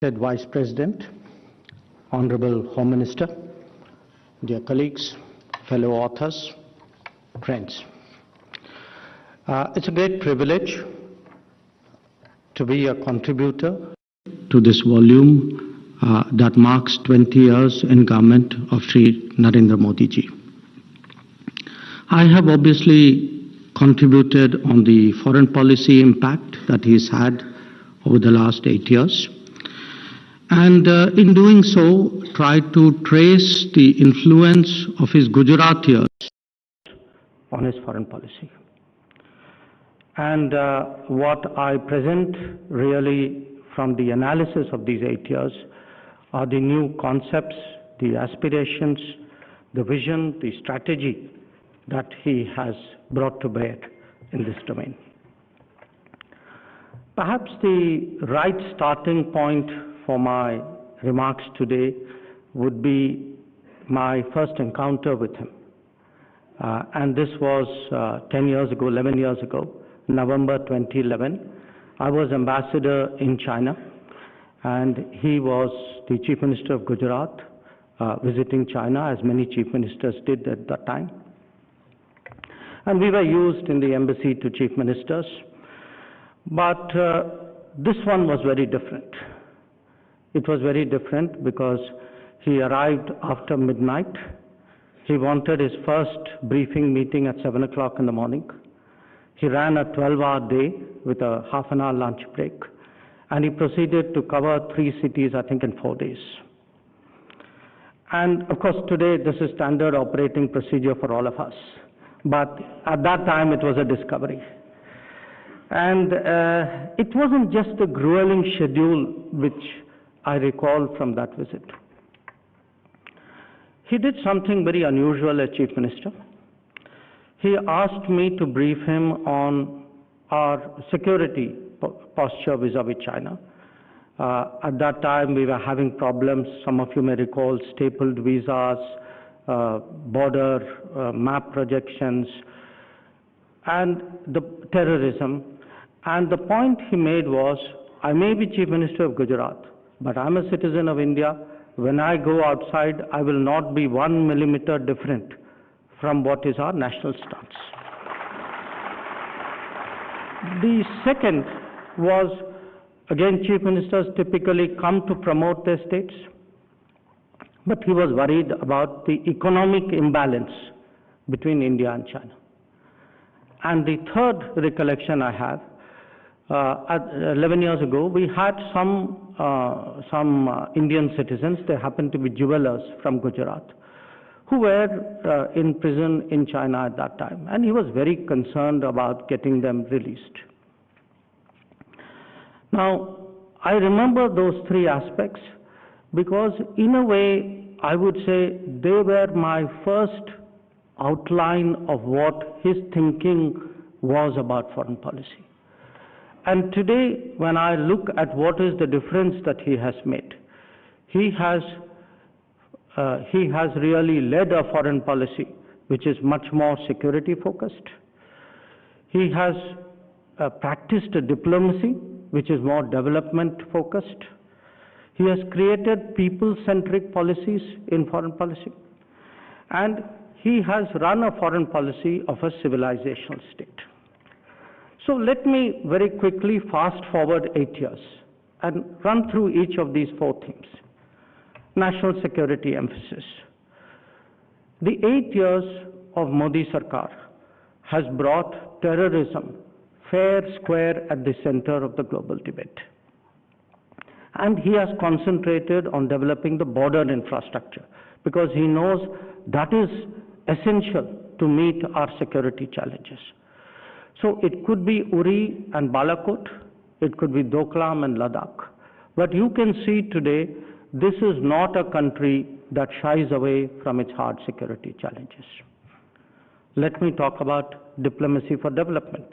Respected Vice President, Honorable Home Minister, dear colleagues, fellow authors, friends. It's a great privilege to be a contributor to this volume that marks 20 years in government of Sri Narendra Modi ji. I have obviously contributed on the foreign policy impact that he's had over the last 8 years. And in doing so, tried to trace the influence of his Gujarat years on his foreign policy. And what I present really from the analysis of these 8 years are the new concepts, the aspirations, the vision, the strategy that he has brought to bear in this domain. Perhaps the right starting point for my remarks today would be my first encounter with him. And this was 10 years ago, 11 years ago, November 2011. I was ambassador in China, and he was the Chief Minister of Gujarat, visiting China, as many Chief Ministers did at that time. And we were used in the embassy to Chief Ministers. But this one was very different. It was very different because he arrived after midnight. He wanted his first briefing meeting at 7 o'clock in the morning. He ran a 12-hour day with a half-an-hour lunch break. And he proceeded to cover 3 cities, I think, in 4 days. And of course, today this is standard operating procedure for all of us. But at that time, it was a discovery. And it wasn't just a grueling schedule which I recall from that visit. He did something very unusual as Chief Minister. He asked me to brief him on our security posture vis-a-vis China. At that time, we were having problems. Some of you may recall stapled visas, border map projections, and the terrorism. And the point he made was, I may be Chief Minister of Gujarat, but I'm a citizen of India. When I go outside, I will not be 1 millimeter different from what is our national stance. The second was, again, Chief Ministers typically come to promote their states, but he was worried about the economic imbalance between India and China. And the third recollection I have, 11 years ago, we had some Indian citizens, they happened to be jewelers from Gujarat, who were in prison in China at that time. And he was very concerned about getting them released. Now, I remember those 3 aspects because in a way, I would say they were my first outline of what his thinking was about foreign policy. And today, when I look at what is the difference that he has made, he has really led a foreign policy which is much more security focused. He has practiced a diplomacy which is more development focused. He has created people-centric policies in foreign policy. And he has run a foreign policy of a civilizational state. So let me very quickly fast forward 8 years and run through each of these 4 themes. National security emphasis. The 8 years of Modi Sarkar has brought terrorism fair square at the center of the global debate. And he has concentrated on developing the border infrastructure because he knows that is essential to meet our security challenges. So it could be Uri and Balakot, it could be Doklam and Ladakh. But you can see today, this is not a country that shies away from its hard security challenges. Let me talk about diplomacy for development.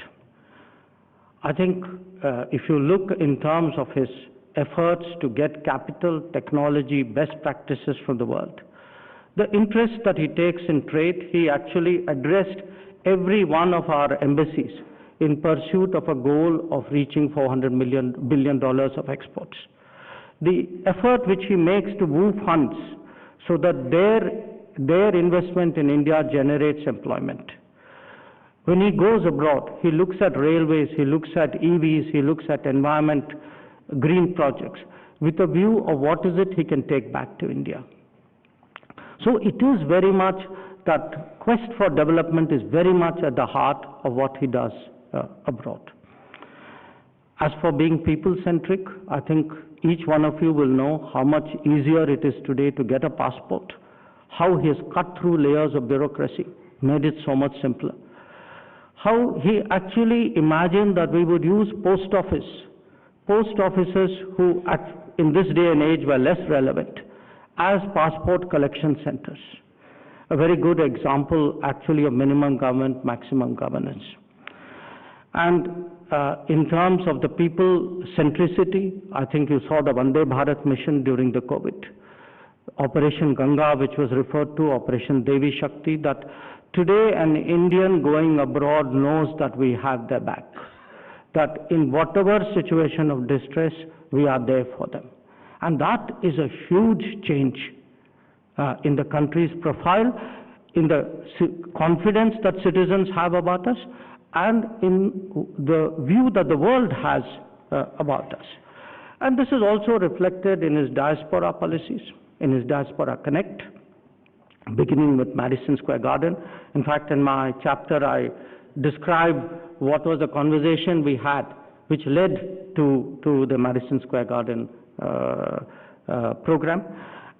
I think if you look in terms of his efforts to get capital, technology, best practices from the world, the interest that he takes in trade, he actually addressed every one of our embassies in pursuit of a goal of reaching $400 billion of exports. the effort which he makes to move funds so that their investment in India generates employment. When he goes abroad, he looks at railways, he looks at EVs, he looks at environment, green projects, with a view of what is it he can take back to India. So it is very much that quest for development is very much at the heart of what he does abroad. As for being people-centric, I think each one of you will know how much easier it is today to get a passport, how he has cut through layers of bureaucracy, made it so much simpler. How he actually imagined that we would use post offices who in this day and age were less relevant, as passport collection centers. A very good example actually of minimum government, maximum governance. And in terms of the people centricity, I think you saw the Vande Bharat mission during the COVID. Operation Ganga, which was referred to, Operation Devi Shakti, that today an Indian going abroad knows that we have their back. That in whatever situation of distress, we are there for them. And that is a huge change in the country's profile, in the confidence that citizens have about us, and in the view that the world has about us. And this is also reflected in his diaspora policies, in his Diaspora Connect, beginning with Madison Square Garden. In fact, in my chapter, I describe what was the conversation we had, which led to the Madison Square Garden program.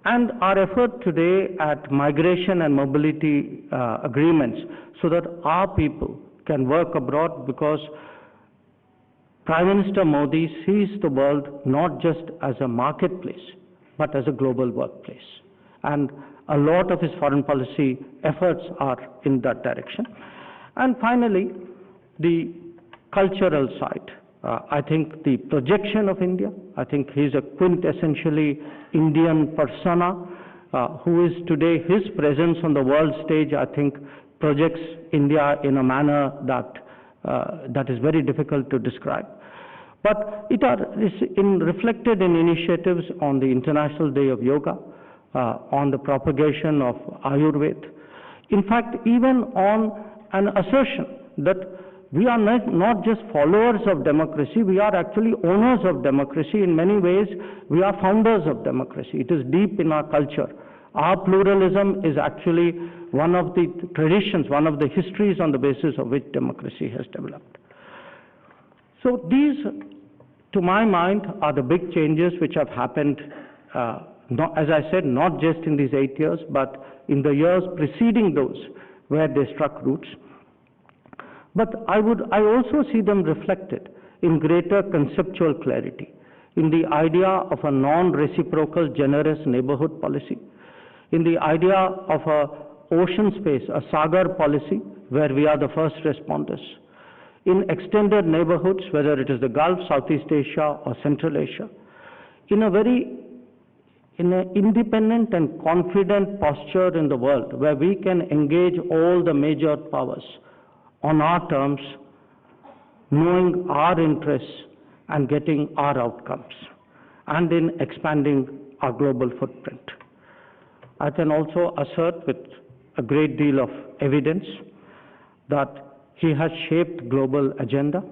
And our effort today at migration and mobility agreements so that our people can work abroad, because Prime Minister Modi sees the world not just as a marketplace, but as a global workplace. And a lot of his foreign policy efforts are in that direction. And finally, the cultural side. I think the projection of India, I think he's a quintessentially Indian persona, who is today, his presence on the world stage, I think, projects India in a manner that is very difficult to describe. But it is reflected in initiatives on the International Day of Yoga, on the propagation of Ayurveda. In fact, even on an assertion that we are not just followers of democracy, we are actually owners of democracy. In many ways, we are founders of democracy. It is deep in our culture. Our pluralism is actually one of the traditions, one of the histories on the basis of which democracy has developed. So these, to my mind, are the big changes which have happened, as I said, not just in these 8 years, but in the years preceding those where they struck roots. But I also see them reflected in greater conceptual clarity, in the idea of a non-reciprocal generous neighborhood policy, in the idea of a ocean space, a Sagar policy, where we are the first responders, in extended neighborhoods, whether it is the Gulf, Southeast Asia, or Central Asia, in an independent and confident posture in the world, where we can engage all the major powers on our terms, knowing our interests and getting our outcomes, and in expanding our global footprint. I can also assert with a great deal of evidence that he has shaped global agenda.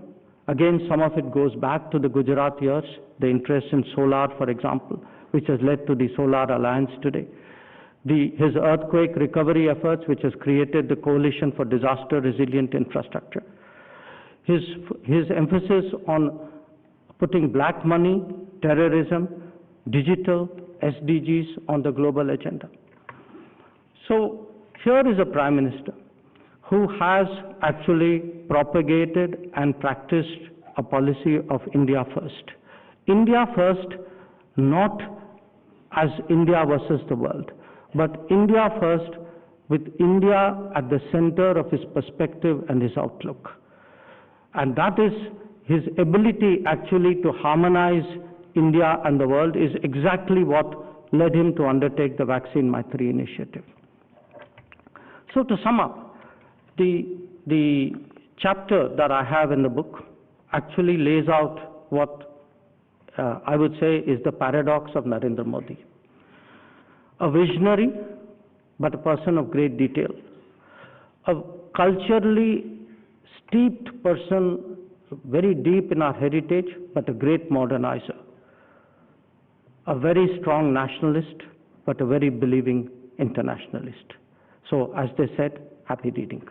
Again, some of it goes back to the Gujarat years, the interest in solar, for example, which has led to the Solar Alliance today. His earthquake recovery efforts, which has created the Coalition for Disaster Resilient Infrastructure. His emphasis on putting black money, terrorism, digital, SDGs on the global agenda. So here is a Prime Minister who has actually propagated and practiced a policy of India first. India first, not as India versus the world, but India first, with India at the center of his perspective and his outlook. And that is his ability actually to harmonize India and the world is exactly what led him to undertake the Vaccine Maitri initiative. So to sum up, the chapter that I have in the book actually lays out what I would say, is the paradox of Narendra Modi. A visionary, but a person of great detail. A culturally steeped person, very deep in our heritage, but a great modernizer. A very strong nationalist, but a very believing internationalist. So, as they said, happy reading.